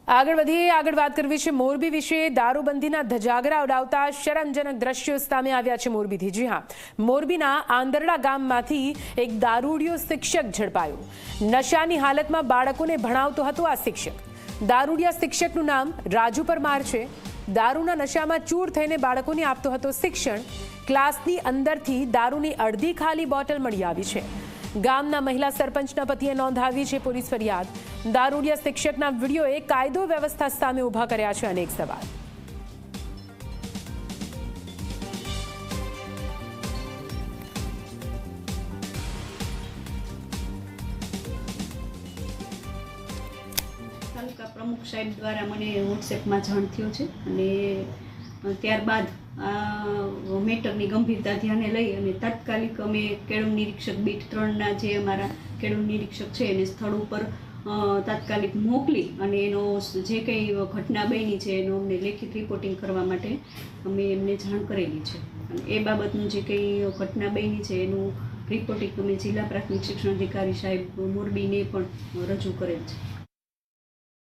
આગળ વાત કરવી છે મોરબી વિશે। દારૂબંધીના ધજાગરા ઉડાવતા શરમજનક દ્રશ્યો સામે આવ્યા છે મોરબીથી। જી હા, મોરબીના આંદરડા ગામમાંથી એક દારૂડિયો શિક્ષક ઝડપાયો। નશાની હાલતમાં બાળકોને ભણાવતો હતો આ શિક્ષક। દારૂડિયા શિક્ષકનું નામ રાજુ પરમાર છે। દારૂના નશામાં ચૂર થઈને બાળકોને આપતો હતો શિક્ષણ। ક્લાસની અંદરથી દારૂની અડધી ખાલી બોટલ મળી આવી છે। ગામના મહિલા સરપંચના પતિએ નોંધાવી છે પોલીસ ફરિયાદ। દારૂડિયા શિક્ષકના વિડીયોએ કાયદો વ્યવસ્થા સામે ઊભા કર્યા છે અનેક સવાલ। તાલુકા પ્રમુખ સાહેબ દ્વારા મને વોટ્સએપમાં જાણ થયો છે અને ત્યારબાદ આ મેટરની ગંભીરતા ધ્યાને લઈ અને તાત્કાલિક અમે કેળવ નિરીક્ષક બીટ 3ના જે અમારા કેળવ નિરીક્ષક છે એને સ્થળ ઉપર તાત્કાલિક મોકલી અને એનો જે કંઈ ઘટના બની છે એનો અમને લેખિત રિપોર્ટિંગ કરવા માટે અમે એમને જાણ કરેલી છે। અને એ બાબતનું જે કંઈ ઘટના બની છે એનું રિપોર્ટિંગ અમે જિલ્લા પ્રાથમિક શિક્ષણ અધિકારી સાહેબ મોરબીને પણ રજૂ કરેલ છે।